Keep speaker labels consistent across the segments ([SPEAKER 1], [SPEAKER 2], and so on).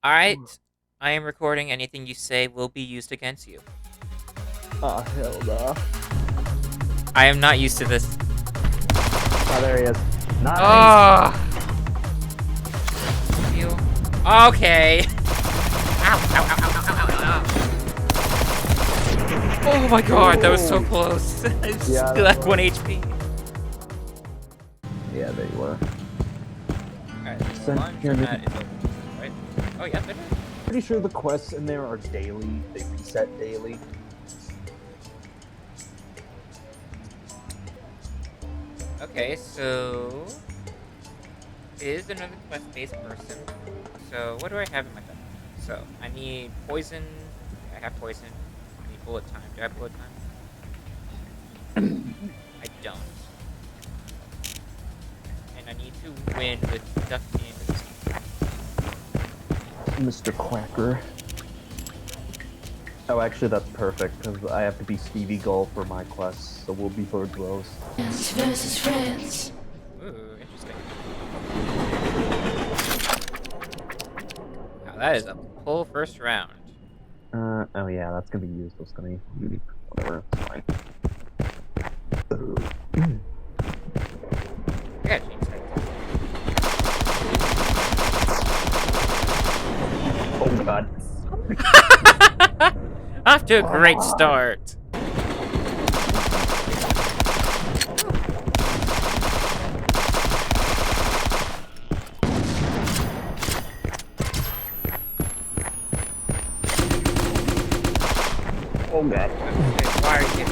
[SPEAKER 1] Alright, I am recording. Anything you say will be used against you.
[SPEAKER 2] Oh, hell no.
[SPEAKER 1] I am not used to this.
[SPEAKER 2] Oh, there he is. Nice.
[SPEAKER 1] Oh! You. Okay. Ow, ow, ow, ow, ow, ow, ow, ow. Oh my god, that was so close. I still have 1 HP.
[SPEAKER 2] Yeah, there you were.
[SPEAKER 1] Alright, so lunch and that is over, right? Oh, yeah, there.
[SPEAKER 2] Pretty sure the quests in there are daily. They reset daily.
[SPEAKER 1] Okay, so is another quest-based person. So what do I have in my bag? So I need poison. I have poison. I need bullet time. Do I have bullet time? I don't. And I need to win with duck and
[SPEAKER 2] Mr. Quacker. Oh, actually, that's perfect, because I have to be Stevie Gull for my quests, so we'll be bird bros.
[SPEAKER 3] Friends versus friends.
[SPEAKER 1] Ooh, interesting. Now that is a full first round.
[SPEAKER 2] Oh yeah, that's gonna be useless to me. Whatever, it's fine.
[SPEAKER 1] I gotta change that.
[SPEAKER 2] Oh god.
[SPEAKER 1] Off to a great start.
[SPEAKER 2] Oh god.
[SPEAKER 1] Okay, why are you?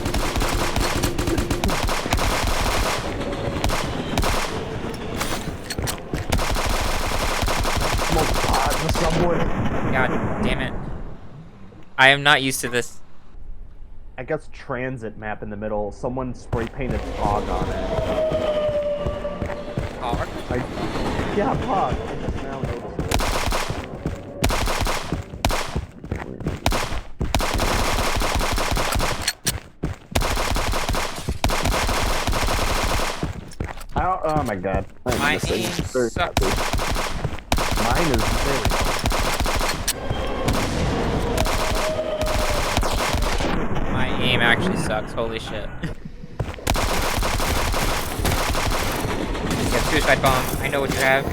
[SPEAKER 2] Smoke pot in the subway.
[SPEAKER 1] God damn it. I am not used to this.
[SPEAKER 2] I guess transit map in the middle. Someone spray painted Pog on it.
[SPEAKER 1] Hard?
[SPEAKER 2] Yeah, Pog. I just now noticed it. Oh my god.
[SPEAKER 1] My aim sucks.
[SPEAKER 2] Mine is very
[SPEAKER 1] My aim actually sucks. Holy shit. You have suicide bomb. I know what you have.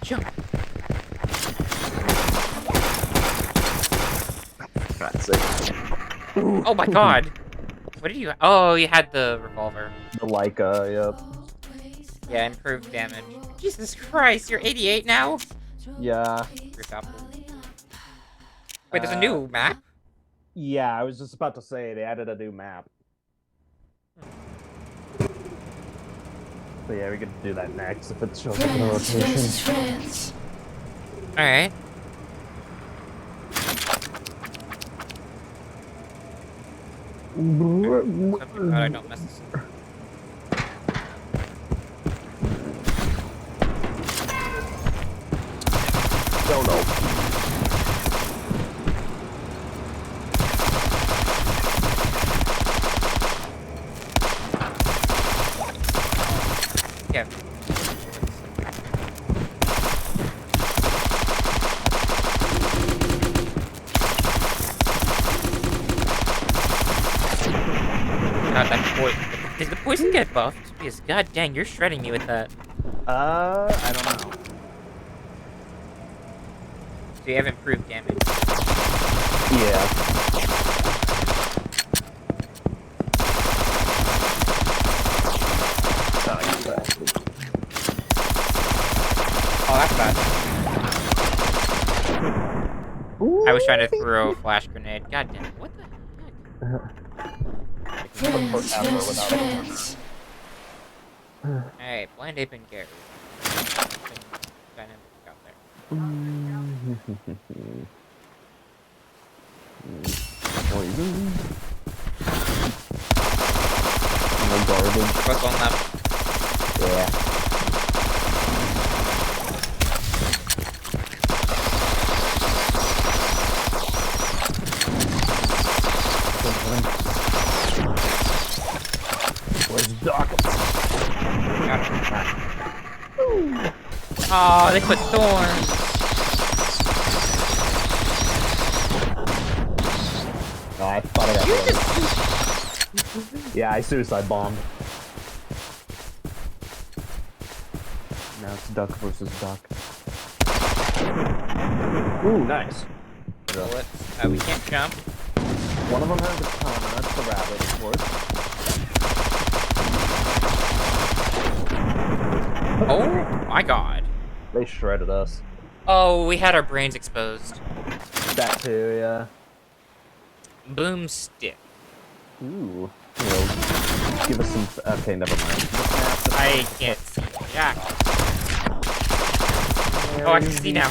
[SPEAKER 1] Jump.
[SPEAKER 2] God's sake.
[SPEAKER 1] Oh my god. What did you? Oh, you had the revolver.
[SPEAKER 2] The Leica, yep.
[SPEAKER 1] Yeah, improved damage. Jesus Christ, you're 88 now?
[SPEAKER 2] Yeah.
[SPEAKER 1] Wait, there's a new map?
[SPEAKER 2] Yeah, I was just about to say they added a new map. So yeah, we can do that next if it shows up in the
[SPEAKER 3] Friends
[SPEAKER 2] rotation.
[SPEAKER 3] versus friends.
[SPEAKER 1] Alright. Something glad I don't mess this up.
[SPEAKER 2] Don't know.
[SPEAKER 1] Yeah. God, that poison. Did the poison get buffed? Because god dang, you're shredding me with that.
[SPEAKER 2] I don't know.
[SPEAKER 1] So you have improved damage.
[SPEAKER 2] Yeah.
[SPEAKER 1] Oh, that's bad. I was trying to throw a flash grenade. God damn it, what the heck?
[SPEAKER 3] Friends versus friends.
[SPEAKER 1] Alright, blind ape and Gary. Dynamic out there.
[SPEAKER 2] Poison. No garbage.
[SPEAKER 1] Both on left.
[SPEAKER 2] Yeah. Where's Doc?
[SPEAKER 1] Got him. Oh, they put thorns.
[SPEAKER 2] Oh, I thought I got
[SPEAKER 1] You
[SPEAKER 2] blooded.
[SPEAKER 1] just...
[SPEAKER 2] Yeah, I suicide bombed. Now it's duck versus duck. Ooh, nice.
[SPEAKER 1] Bullets. We can't jump.
[SPEAKER 2] One of them has a katana, it's the rabbit, of course.
[SPEAKER 1] Oh my god.
[SPEAKER 2] They shredded us.
[SPEAKER 1] Oh, we had our brains exposed.
[SPEAKER 2] That too, yeah.
[SPEAKER 1] Boomstick.
[SPEAKER 2] Ooh. Well, give us some... Okay, never mind.
[SPEAKER 1] I can't see jack. Oh, I can see now.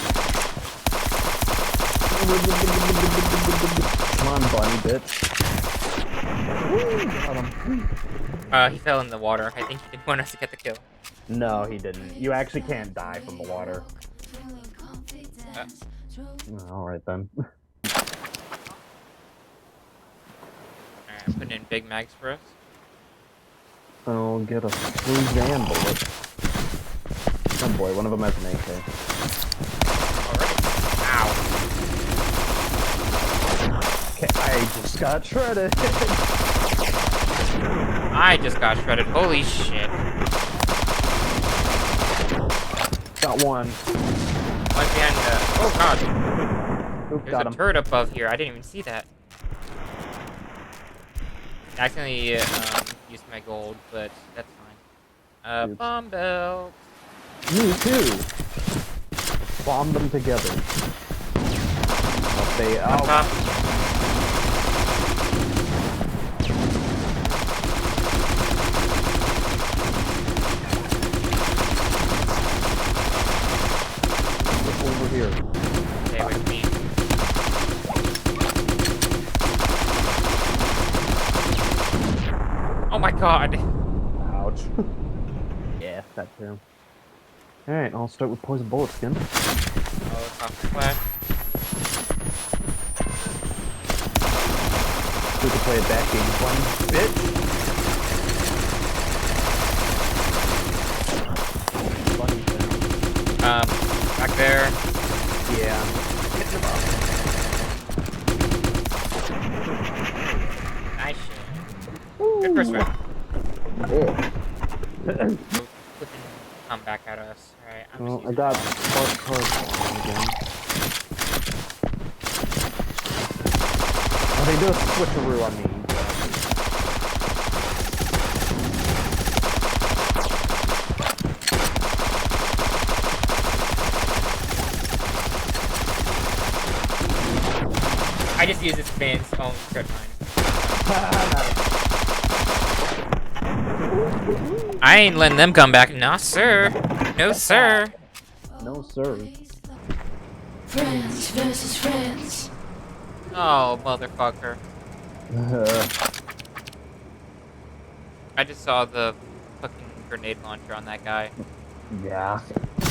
[SPEAKER 2] Come on, bunny bitch.
[SPEAKER 1] He fell in the water. I think he didn't want us to get the kill.
[SPEAKER 2] No, he didn't. You actually can't die from the water. Alright then.
[SPEAKER 1] Alright, I'm putting in big mags for us.
[SPEAKER 2] I'll get a Suzanne bullet. Oh boy, one of them has an AK.
[SPEAKER 1] Already? Ow.
[SPEAKER 2] Okay, I just got shredded.
[SPEAKER 1] I just got shredded. Holy shit.
[SPEAKER 2] Got one.
[SPEAKER 1] One behind the... Oh god.
[SPEAKER 2] Oop,
[SPEAKER 1] There's
[SPEAKER 2] got
[SPEAKER 1] a
[SPEAKER 2] him.
[SPEAKER 1] turret above here. I didn't even see that. I accidentally used my gold, but that's fine.
[SPEAKER 2] Oops.
[SPEAKER 1] Bomb belt.
[SPEAKER 2] Me too. Bomb them together. They
[SPEAKER 1] Up top.
[SPEAKER 2] over here.
[SPEAKER 1] Stay with me. Oh my god.
[SPEAKER 2] Ouch. Yeah, that too. Alright, I'll start with poison bullet skin.
[SPEAKER 1] Oh, top flash.
[SPEAKER 2] We can play it back game one, bitch.
[SPEAKER 1] Back there.
[SPEAKER 2] Yeah. Hitting him up.
[SPEAKER 1] Nice shit. Good first round. Flipping come back at us. Alright, I'm
[SPEAKER 2] Well,
[SPEAKER 1] just
[SPEAKER 2] I
[SPEAKER 1] using
[SPEAKER 2] got
[SPEAKER 1] all-
[SPEAKER 2] spark cards again. Oh, they do a switcheroo on me.
[SPEAKER 1] I just use this man's own crit mine. I ain't letting them come back. No, sir. No, sir.
[SPEAKER 2] No, sir.
[SPEAKER 3] Friends versus friends.
[SPEAKER 1] Oh, motherfucker. I just saw the fucking grenade launcher on that guy.
[SPEAKER 2] Yeah.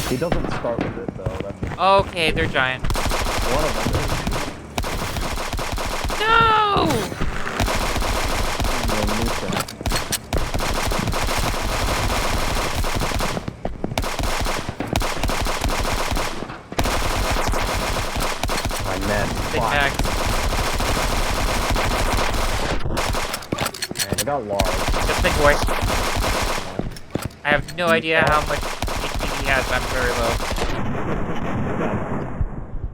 [SPEAKER 2] He doesn't start with it, though. That's
[SPEAKER 1] Okay, they're giant.
[SPEAKER 2] one of them.
[SPEAKER 1] No!
[SPEAKER 2] My man.
[SPEAKER 1] Big max.
[SPEAKER 2] Man, I got large.
[SPEAKER 1] Just big boy. I have no idea how much HP he has, but I'm very low.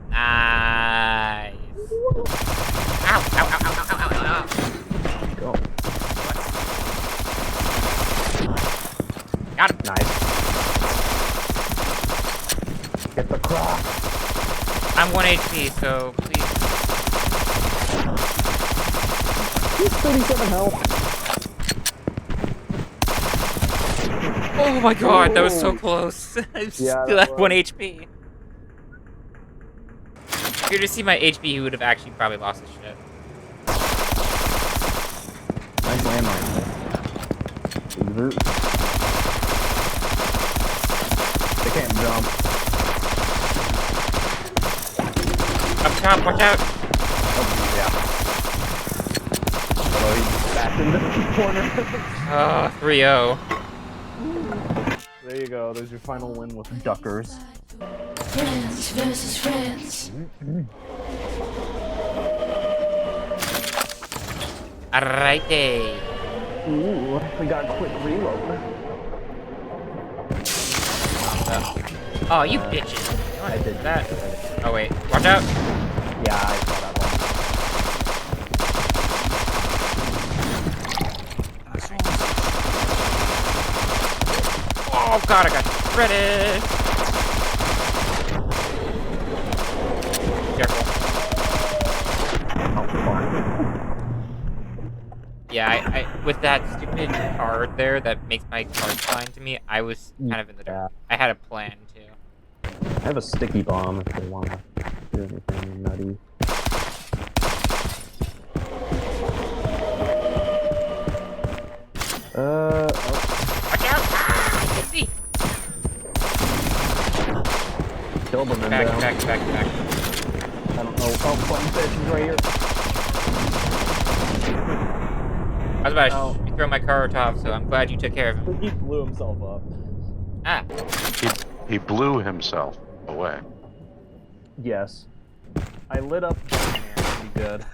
[SPEAKER 1] Nice. Ow, ow, ow, ow, ow, ow, ow, ow.
[SPEAKER 2] Go.
[SPEAKER 1] Got him.
[SPEAKER 2] Nice. Get the croc.
[SPEAKER 1] I'm 1 HP, so please.
[SPEAKER 2] He's 37 health.
[SPEAKER 1] Oh my god, that was so close. I'm
[SPEAKER 2] Yeah,
[SPEAKER 1] still
[SPEAKER 2] that
[SPEAKER 1] at 1
[SPEAKER 2] was.
[SPEAKER 1] HP. If you were to see my HP, you would have actually probably lost his shit.
[SPEAKER 2] Nice landmine. They can't jump.
[SPEAKER 1] Up top, watch out!
[SPEAKER 2] Oh, yeah. Although he's backed into the corner.
[SPEAKER 1] 3-0.
[SPEAKER 2] There you go. There's your final win with Duckers.
[SPEAKER 3] Friends versus friends.
[SPEAKER 1] Alrighty.
[SPEAKER 2] Ooh, we got a quick reload.
[SPEAKER 1] Oh, you bitches.
[SPEAKER 2] I did
[SPEAKER 1] that. Oh, wait. Watch out.
[SPEAKER 2] Yeah, I saw that
[SPEAKER 1] Oh, God, I got shredded. Careful. Yeah, I with that stupid card there that makes my card blind to me, I was kind of in the dark. I had a plan, too.
[SPEAKER 2] I have a sticky bomb if they want to do anything nutty. Oh.
[SPEAKER 1] Watch out! Ah! Get me!
[SPEAKER 2] Killed them
[SPEAKER 1] Back.
[SPEAKER 2] I don't know. Oh, button fish is right here.
[SPEAKER 1] I was about to throw my car top, so I'm glad you took care of him.
[SPEAKER 2] He blew himself up.
[SPEAKER 1] Ah.
[SPEAKER 4] He blew himself away.
[SPEAKER 2] Yes. I lit up down there pretty good.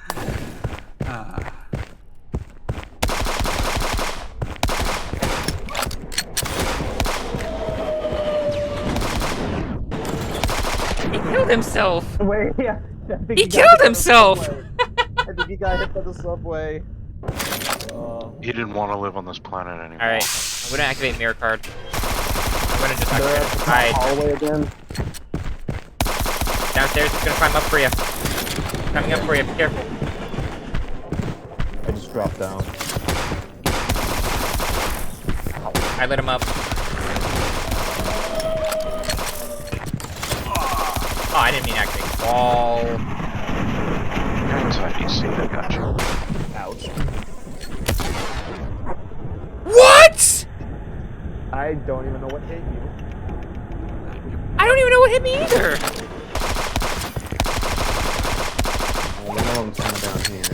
[SPEAKER 1] He killed himself!
[SPEAKER 2] Wait, yeah.
[SPEAKER 1] He killed himself!
[SPEAKER 2] I think he got hit by the subway.
[SPEAKER 4] He didn't want to live on this planet anymore.
[SPEAKER 1] Alright, I'm gonna activate mirror card. I'm gonna just
[SPEAKER 2] They're at the
[SPEAKER 1] hide.
[SPEAKER 2] hallway again.
[SPEAKER 1] Downstairs, it's gonna climb up for you. Coming up for you, be careful.
[SPEAKER 2] I just dropped down.
[SPEAKER 1] I lit him up. Oh, I didn't mean to activate wall.
[SPEAKER 4] Inside DC, I got you.
[SPEAKER 2] Ouch.
[SPEAKER 1] What?!
[SPEAKER 2] I don't even know what hit you.
[SPEAKER 1] I don't even know what hit me either!
[SPEAKER 2] Well, one of them's coming down here.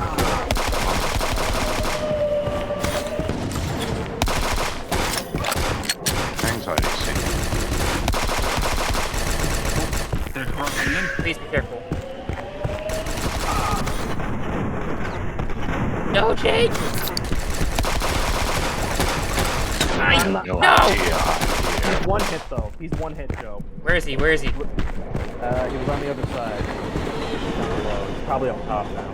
[SPEAKER 4] Inside DC.
[SPEAKER 5] They're crossing in.
[SPEAKER 1] Please be careful. No, Jake!
[SPEAKER 4] No
[SPEAKER 1] No!
[SPEAKER 4] idea.
[SPEAKER 2] He's one hit though. He's one hit, Joe.
[SPEAKER 1] Where is he? Where is he?
[SPEAKER 2] He was on the other side. Down below. He's probably up top now.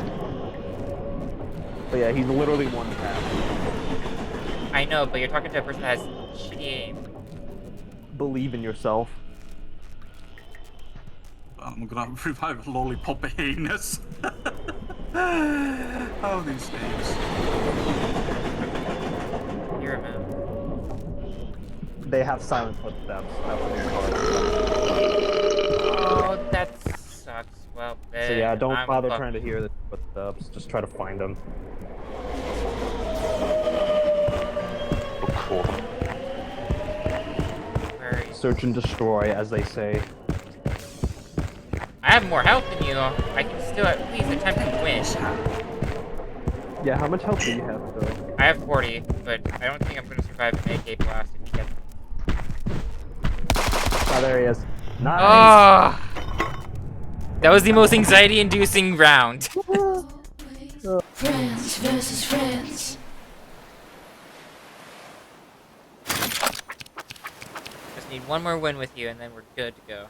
[SPEAKER 2] But yeah, he's literally one tap.
[SPEAKER 1] I know, but you're talking to a person that has shitty aim.
[SPEAKER 2] Believe in yourself.
[SPEAKER 5] I'm gonna revive Lollipop Anus. Oh, these names.
[SPEAKER 1] You're a man.
[SPEAKER 2] They have silent footsteps. That's what it's called.
[SPEAKER 1] Oh, that sucks. Well,
[SPEAKER 2] So yeah, don't
[SPEAKER 1] I'm
[SPEAKER 2] bother
[SPEAKER 1] fucked.
[SPEAKER 2] trying to hear the footsteps. Just try to find them.
[SPEAKER 4] Look for them.
[SPEAKER 1] Where is he?
[SPEAKER 2] Search and destroy, as they say.
[SPEAKER 1] I have more health than you. I can still at least attempt to win.
[SPEAKER 2] Yeah, how much health do you have, though?
[SPEAKER 1] I have 40, but I don't think I'm going to survive an AK blast if you get.
[SPEAKER 2] Oh, there he is. Nice.
[SPEAKER 1] Oh! That was the most anxiety-inducing round.
[SPEAKER 3] Friends versus friends.
[SPEAKER 1] Just need one more win with you, and then we're good to go.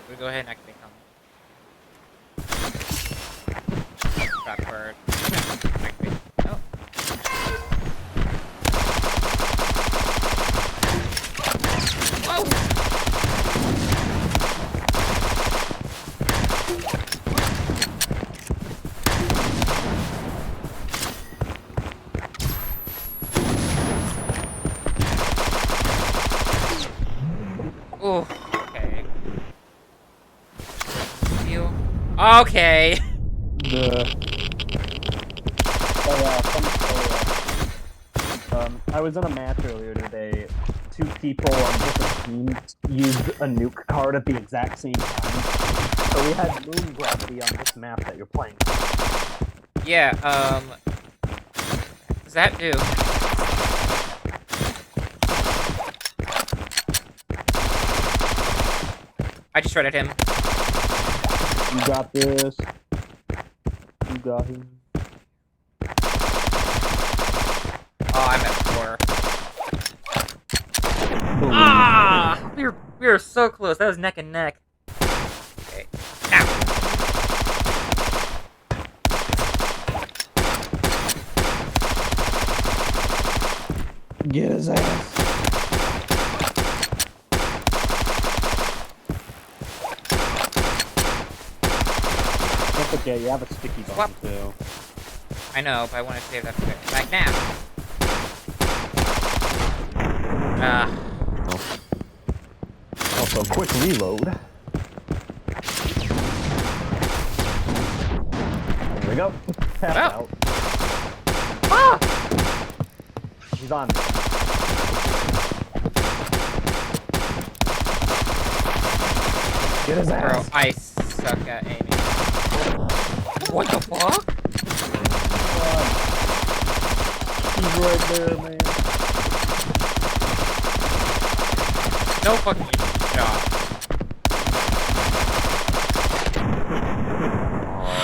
[SPEAKER 1] We'll go ahead and activate helmet. Backward. Activate. Oh. Whoa! Oh, okay. Feel. Okay.
[SPEAKER 2] I was in a match earlier today. Two people on different teams used a nuke card at the exact same time. So we had moon gravity on this map that you're playing.
[SPEAKER 1] Yeah, what does that do? I just shredded him.
[SPEAKER 2] You got this. You got him.
[SPEAKER 1] Oh, I'm at 4.
[SPEAKER 2] Boom.
[SPEAKER 1] Ah! We were so close. That was neck and neck. Okay. Now.
[SPEAKER 2] Get his ass. That's okay, you have a sticky bomb
[SPEAKER 1] Swap.
[SPEAKER 2] too.
[SPEAKER 1] I know, but I want to save that for like now.
[SPEAKER 2] Also, quick reload. There we go. Tap
[SPEAKER 1] Oh.
[SPEAKER 2] out.
[SPEAKER 1] Ah!
[SPEAKER 2] He's on me. Get his
[SPEAKER 1] Bro,
[SPEAKER 2] ass.
[SPEAKER 1] I suck at aiming. What the fuck?
[SPEAKER 2] He's right there, man.
[SPEAKER 1] No fucking shot.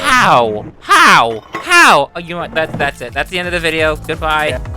[SPEAKER 1] How? How? How? Oh, you know what? That's it. That's the end of the video. Goodbye.
[SPEAKER 2] Yeah.